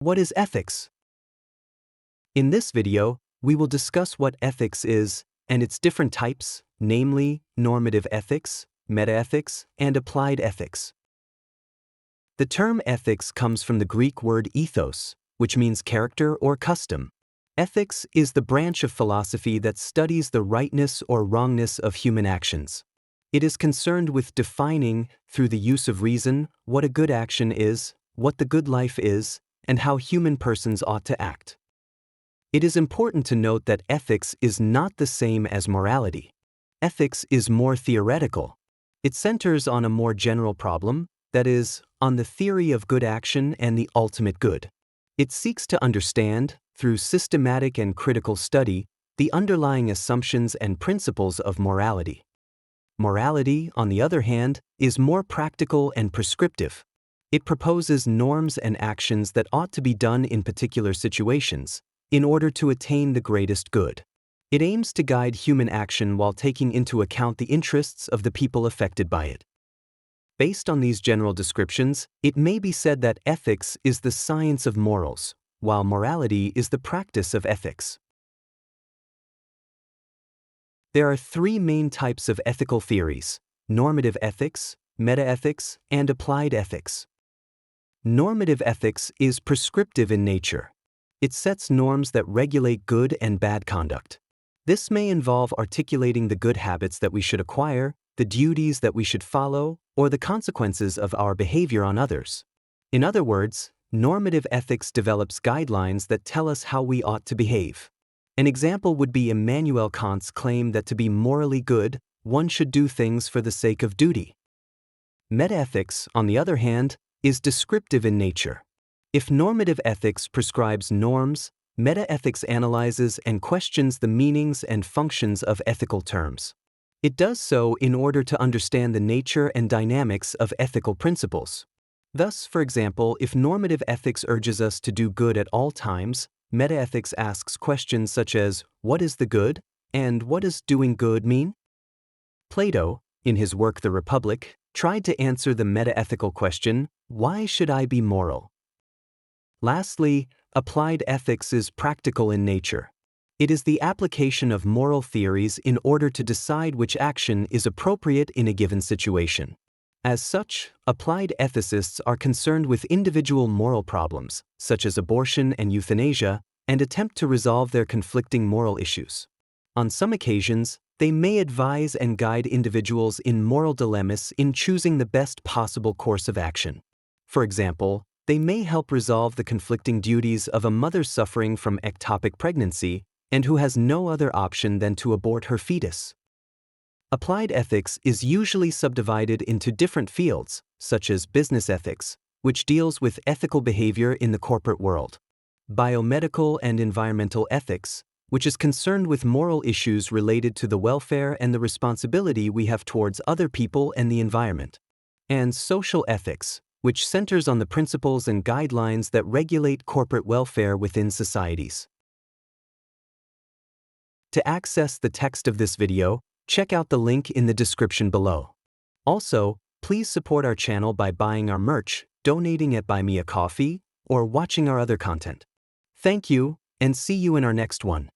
What is ethics? In this video, we will discuss what ethics is and its different types, namely normative ethics, metaethics, and applied ethics. The term ethics comes from the Greek word ethos, which means character or custom. Ethics is the branch of philosophy that studies the rightness or wrongness of human actions. It is concerned with defining, through the use of reason, what a good action is, what the good life is, and how human persons ought to act. It is important to note that ethics is not the same as morality. Ethics is more theoretical. It centers on a more general problem, that is, on the theory of good action and the ultimate good. It seeks to understand, through systematic and critical study, the underlying assumptions and principles of morality. Morality, on the other hand, is more practical and prescriptive. It proposes norms and actions that ought to be done in particular situations, in order to attain the greatest good. It aims to guide human action while taking into account the interests of the people affected by it. Based on these general descriptions, it may be said that ethics is the science of morals, while morality is the practice of ethics. There are three main types of ethical theories: normative ethics, metaethics, and applied ethics. Normative ethics is prescriptive in nature. It sets norms that regulate good and bad conduct. This may involve articulating the good habits that we should acquire, the duties that we should follow, or the consequences of our behavior on others. In other words, normative ethics develops guidelines that tell us how we ought to behave. An example would be Immanuel Kant's claim that to be morally good, one should do things for the sake of duty. Metaethics, on the other hand, is descriptive in nature. If normative ethics prescribes norms, metaethics analyzes and questions the meanings and functions of ethical terms. It does so in order to understand the nature and dynamics of ethical principles. Thus, for example, if normative ethics urges us to do good at all times, metaethics asks questions such as, what is the good, and what does doing good mean? Plato, in his work The Republic, tried to answer the metaethical question, why should I be moral? Lastly, applied ethics is practical in nature. It is the application of moral theories in order to decide which action is appropriate in a given situation. As such, applied ethicists are concerned with individual moral problems, such as abortion and euthanasia, and attempt to resolve their conflicting moral issues. On some occasions, they may advise and guide individuals in moral dilemmas in choosing the best possible course of action. For example, they may help resolve the conflicting duties of a mother suffering from ectopic pregnancy and who has no other option than to abort her fetus. Applied ethics is usually subdivided into different fields, such as business ethics, which deals with ethical behavior in the corporate world, biomedical and environmental ethics, which is concerned with moral issues related to the welfare and the responsibility we have towards other people and the environment, and social ethics, which centers on the principles and guidelines that regulate corporate welfare within societies. To access the text of this video, check out the link in the description below. Also, please support our channel by buying our merch, donating at Buy Me a Coffee, or watching our other content. Thank you, and see you in our next one.